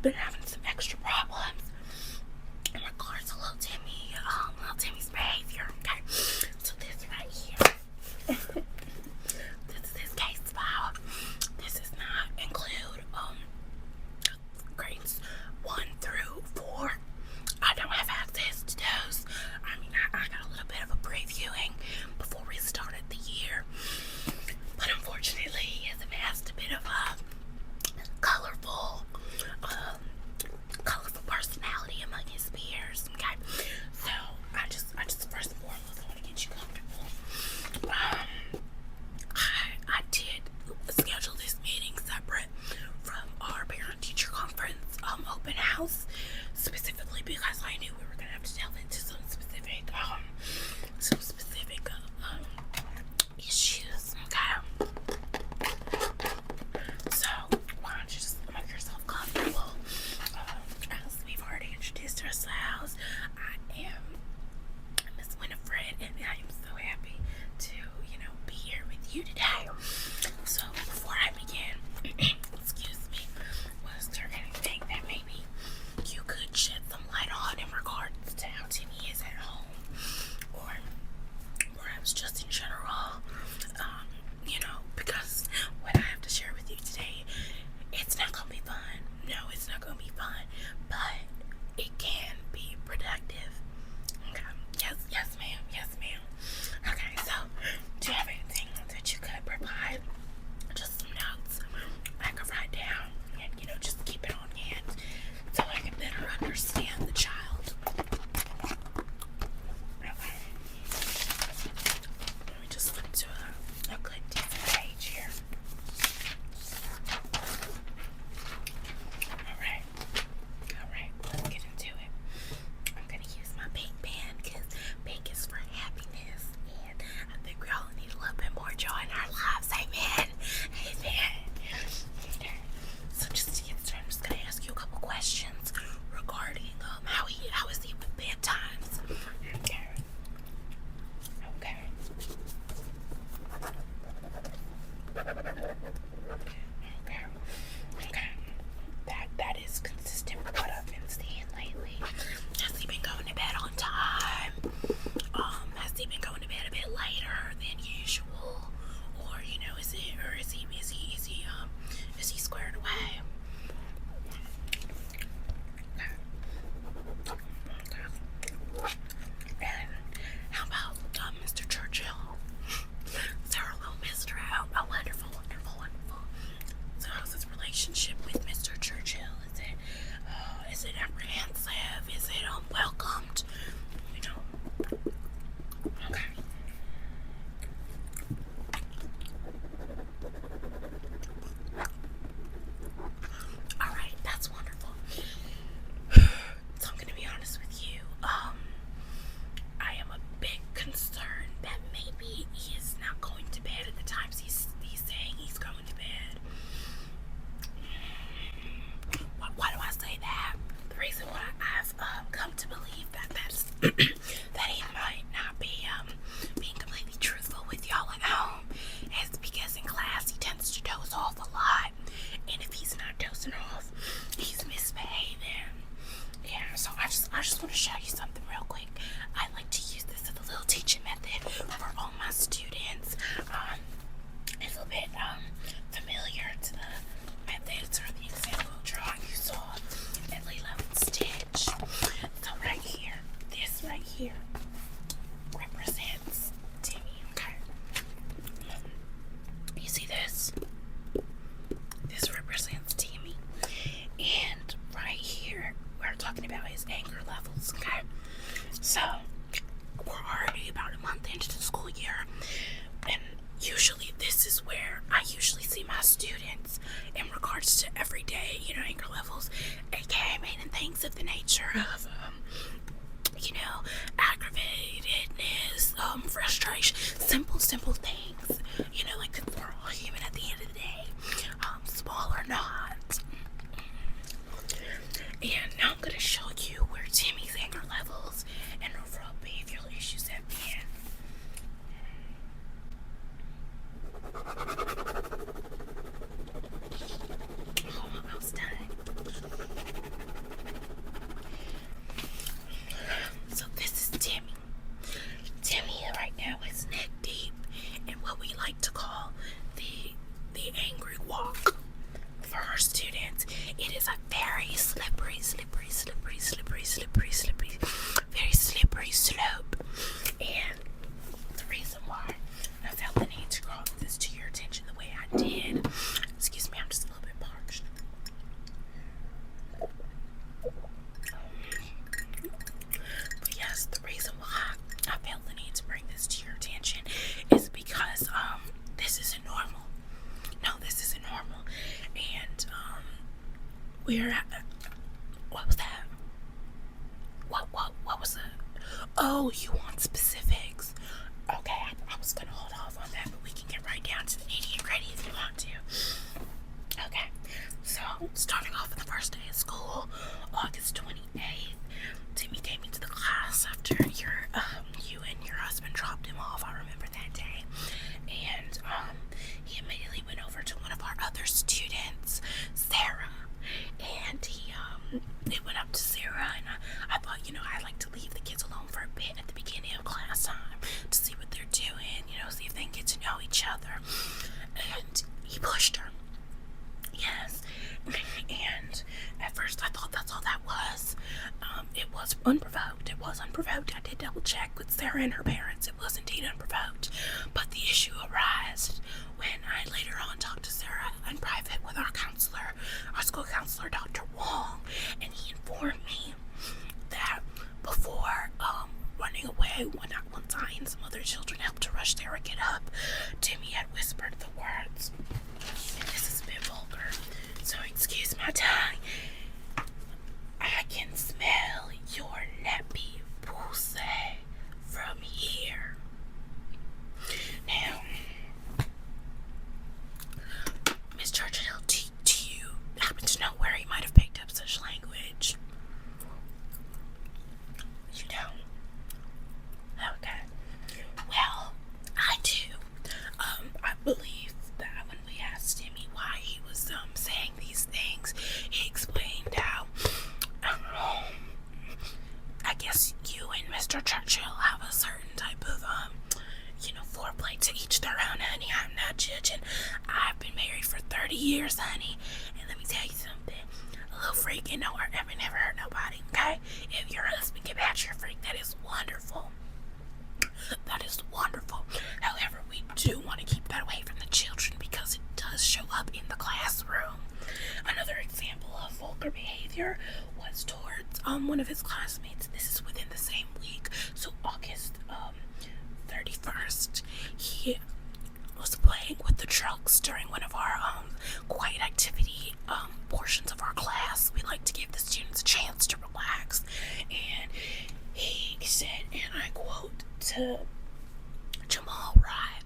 been having some extra problems in regards to little Timmy's behavior. Okay, so this right here, this case file. This does not include grades 1 through 4. I don't have access to those. I mean, I got a little bit of a previewing before we started the year, but unfortunately, he has amassed a bit of a colorful personality among his peers. Okay, so I just first and foremost want to get you comfortable. I did schedule this meeting separate from our parent-teacher conference open house, specifically because I knew we were gonna have to delve into some specific issues. Okay, so why don't you just make yourself comfortable? As we've already introduced ourselves, I am Miss Winifred, and I am so happy to be here with you today. So before I begin, excuse me, was there anything that maybe you could shed some light on in regards to how Timmy is at home, or perhaps just in general? Because what I have to share with you today, it's not gonna be fun. No, it's not gonna be fun, but it can be productive. Okay. Yes, ma'am. Okay, so do you have anything that you could provide? Just some notes I could write down and just keep it on hand so I can better understand the child. Okay. Let me just flip to a good decent page here. Alright, let's get into it. I'm gonna use my pink pen because pink is for happiness, and I think we all need a little bit more joy in our lives. Amen. Okay. So just to get started, I'm just gonna ask you a couple questions regarding how is he with bedtimes. Okay. That is consistent with what I've been seeing lately. Has he been going to bed on time? Has he been going to bed a bit later than usual? Or is he squared away? Okay. And how about Mr. Churchill? Sarah little Mr. Oh, wonderful. So how's his relationship with Mr. Churchill? Is it apprehensive? Is it welcomed? Okay. Alright, that's wonderful. So I'm gonna be honest with you. I am a bit concerned that maybe he is not going to bed at the times he's saying he's going to bed. Why do I say that? The reason why I've come to believe that's that he might not be being completely truthful with y'all at home is because in class he tends to doze off a lot, and if he's not dozing off, he's misbehaving. Yeah, so I just want to show you something real quick. I like to use this as a little teaching method for all my students. It's a little bit familiar to the methods or the example drawing you saw at Lee Level Stitch. So this right here represents Timmy. Okay, you see this? This represents Timmy, and right here we're talking about his anger levels. Okay, so we're already about a month into the school year, and usually this is where I usually see my students in regards to everyday, anger levels, aka main things of the nature of, aggravatedness, frustration, simple things, like that we're all human at the end of the day, small or not. And now I'm going to show you where Timmy's anger levels and overall behavioral issues have been. Almost done. We're what was that? What was that? Oh, you want specifics? Okay, I was gonna hold off on that, but we can get right down to the nitty and gritty if you want to. Okay, so starting off with the first day of school, August 28th, Timmy came into the class after you and your husband dropped him off. I remember that day, and he immediately went over to one of our other students, Sarah, and he went up to Sarah, and I thought, I like to leave the kids alone for a bit at the beginning of class time to see what they're doing, see if they can get to know each other. And he pushed her. Yes. And at first I thought that's all that was. It was unprovoked. I did double check with Sarah and her parents. It was indeed unprovoked. But the issue arose when I later on talked to Sarah in private with our school counselor, Dr. Wong, and he informed me that before running away, once I and some other children helped to rush Sarah get up, Timmy had whispered the words, and this is a bit vulgar, so excuse my tongue, "I can smell your nappy pussy from here." Now, Miss Churchill, do you happen to know where he might have picked up such language? You don't? Okay. Well, I do. I believe that when we asked Timmy why he was saying these things, he explained how I guess you and Mr. Churchill have a certain type of foreplay, to each their own, honey. I'm not judging. I've been married for 30 years, honey, and let me tell you something. A little freak ain't never hurt nobody, okay? If your husband can match your freak, that is wonderful. That is wonderful. However, we do want to keep that away from the children because it does show up in the classroom. Another example of vulgar behavior was towards one of his classmates. This is within the same week, so August 31st. He was playing with the trucks during one of our quiet activity portions of our class. We like to give the students a chance to relax, and he said, and I quote to Jamal Wright,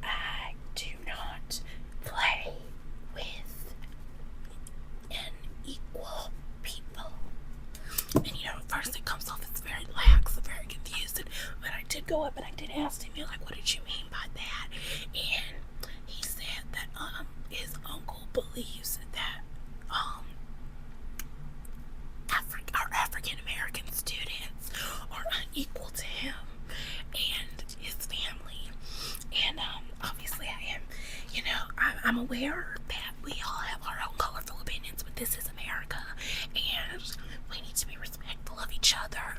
"I do not play with unequal people." And at first it comes off as very lax, very confused, but I did go up and I did ask him, what did you mean by that? And he said that his uncle believes that our African American students are unequal to him and his family. And obviously I am, I'm aware that we all have our own colorful opinions, but this is America, and we need to be respectful of each other.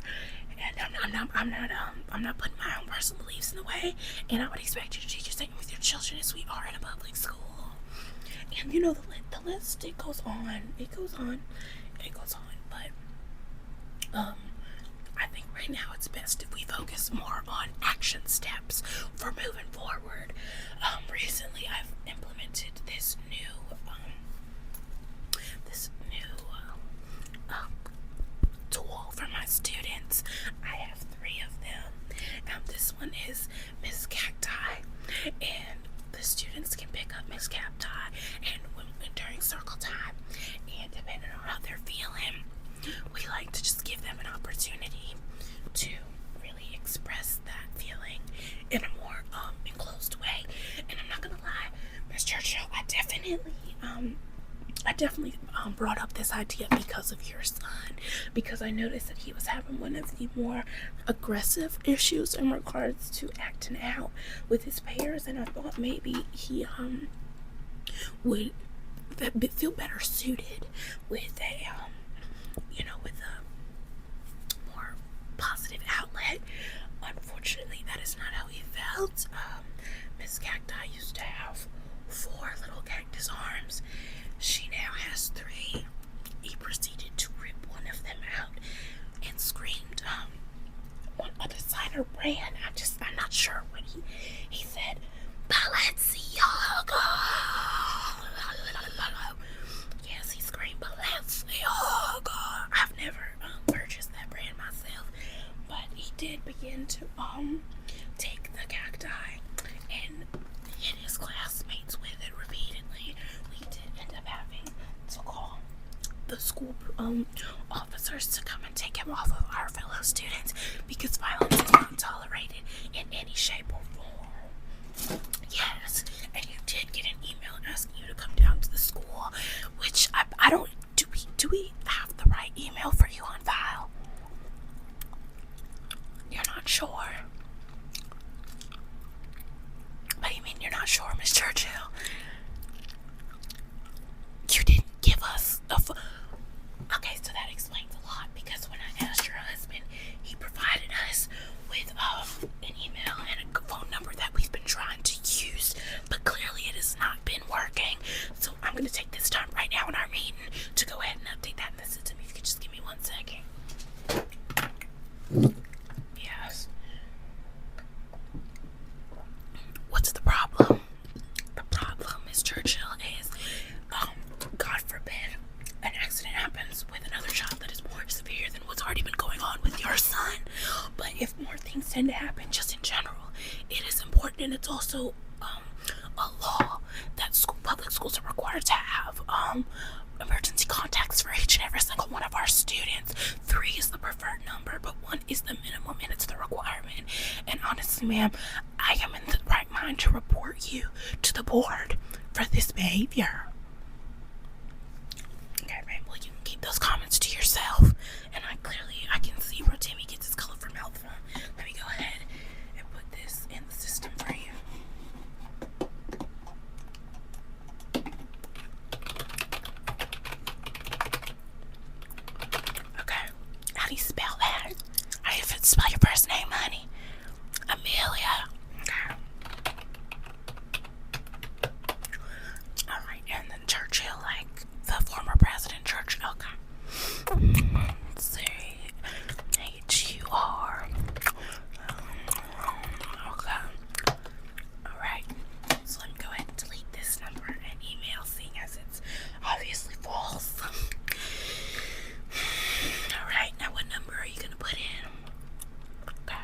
And I'm not putting my own personal beliefs in the way, and I would expect you to do your same with your children as we are in a public school. And the list, it goes on, but I think right now it's best if we focus more on action steps for moving forward. Recently I've implemented this new tool for my students. I have 3 of them. This one is Miss Cacti, and the students can pick up Miss Cacti and during circle time, and depending on how they're feeling, we like to just give them an opportunity to really express that feeling in a more enclosed way. And I'm not gonna lie, Miss Churchill, I definitely brought up this idea because of your son, because I noticed that he was having one of the more aggressive issues in regards to acting out with his peers, and I thought maybe he would feel better suited with a more positive outlet. Unfortunately, that is not how he felt. Miss Cacti used to have 4 little cactus arms. She now has 3. He proceeded to rip one of them out and screamed a designer brand. I'm not sure what he said. Balenciaga. in to take the cacti and hit his classmates with it repeatedly, we did end up having to call the school officers to come and take him off of our fellow students because violence is not tolerated in any shape or form. Yes, and you did get an email asking you to come down to the school, which I don't. Do we have the right email for you on file? You're not sure. What do you mean you're not sure, Miss Churchill? You didn't give us a okay, so that explains a lot, because when I asked your husband, he provided us with an email and a phone number that we've been trying to use, but clearly it has not been working. So I'm going to take this time right now in our meeting to go ahead and update that in the system. If you could just give me 1 second. Yes. What's the problem? The problem, Miss Churchill, is God forbid an accident happens with another child that is more severe than what's already been going on with your son. But if more things tend to happen just in general, it is important, and it's also a law that public schools are required to have emergency contacts for each and every single one of our students. 3 is the preferred number, but 1 is the minimum, and it's the requirement. And honestly, ma'am, I am in the right mind to report you to the board for this behavior. Okay, right, well, you can keep those comments to yourself, and I can see where Timmy gets his color from health from. Let me go ahead and put this in the system for you. Okay, how do you spell that? How do you spell your first name, honey? Amelia. Okay. Alright, and then Churchill, like the former President Churchill. Okay. Let's see. H-U-R. Okay. Alright. So let me go ahead and delete this number and email, seeing as it's obviously false. Alright, now what number are you gonna put in? Okay.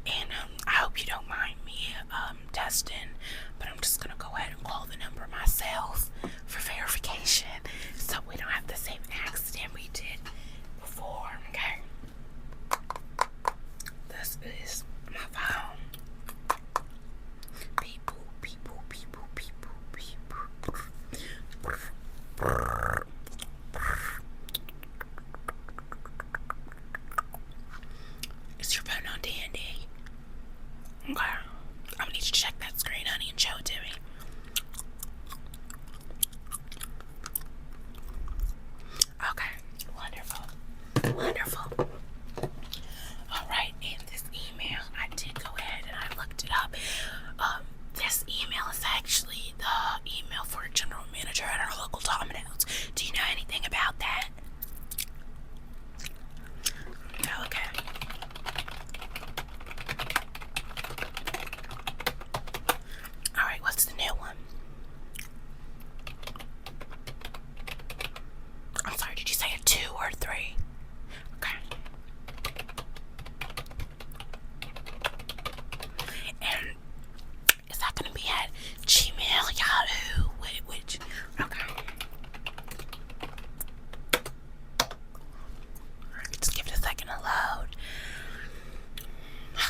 And I hope you don't mind me testing, but I'm just gonna go ahead and call the number myself for verification, so we don't have the same accident we did before. Okay. This is my phone. Beep boop, beep boop, beep boop, beep boop, beep boop. Is your phone on D&D? Okay. I'm gonna need you to check that screen, honey, and show it to me. Okay. Wonderful. Wonderful. Alright, in this email, I did go ahead and I looked it up. This email is actually the email for a general manager at our local Domino's. Do you know anything about that? Okay. Alright, what's the new one? I'm sorry, did you say a 2 or 3? Okay. And is that going to be at Gmail, Yahoo? Which? Okay. Alright, just give it a second to load.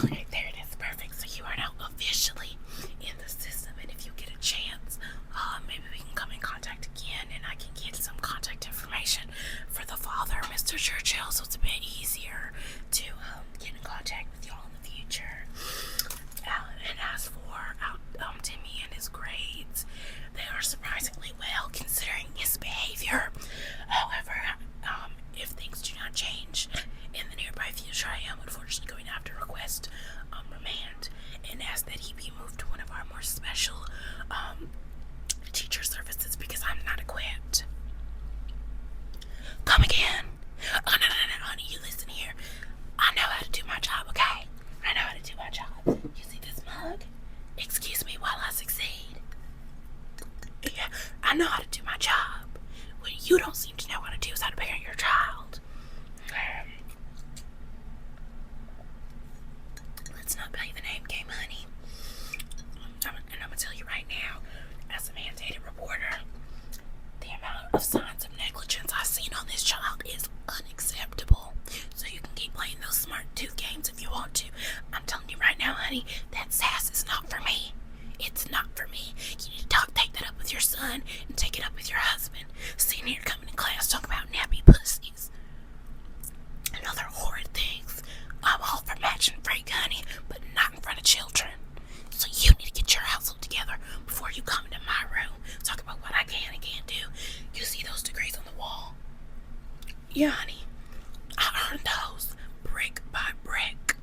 Alright, there it is. Perfect. So you are now officially in the system, and if you get a chance, maybe we can come in contact again, and I can get some contact information for the father, Mr. Churchill, so it's a bit easier to get in contact with y'all in the future. And as for Timmy and his grades, they are surprisingly well considering his behavior. However, if things do not change in the nearby future, I am unfortunately going to have to request remand and ask that he be moved to one of our more special teacher services, because I'm not equipped. Come again. Oh, no, honey, you listen here. I know how to do my job, okay? I know how to do my job. You see this mug? Excuse me while I succeed. Yeah, I know how to do my job. Well, you don't seem to know how how to parent your child. Let's not play the name game, honey. And I'm gonna tell you right now, as a mandated reporter, the amount of signs of negligence I've seen on this child is unacceptable. So you can keep playing those smart tooth games if you want to. I'm telling you right now, honey, that sass is not for me. It's not for me. You need to take that up with your son and take it up with your husband. Sitting here coming in class talking about nappy pussies and other horrid things. I'm all for matching freak, honey, but not in front of children. So you need to get your household together before you come into my room. Talk about what I can and can't do. You see those degrees on the wall? Yeah, honey. I earned those brick by brick.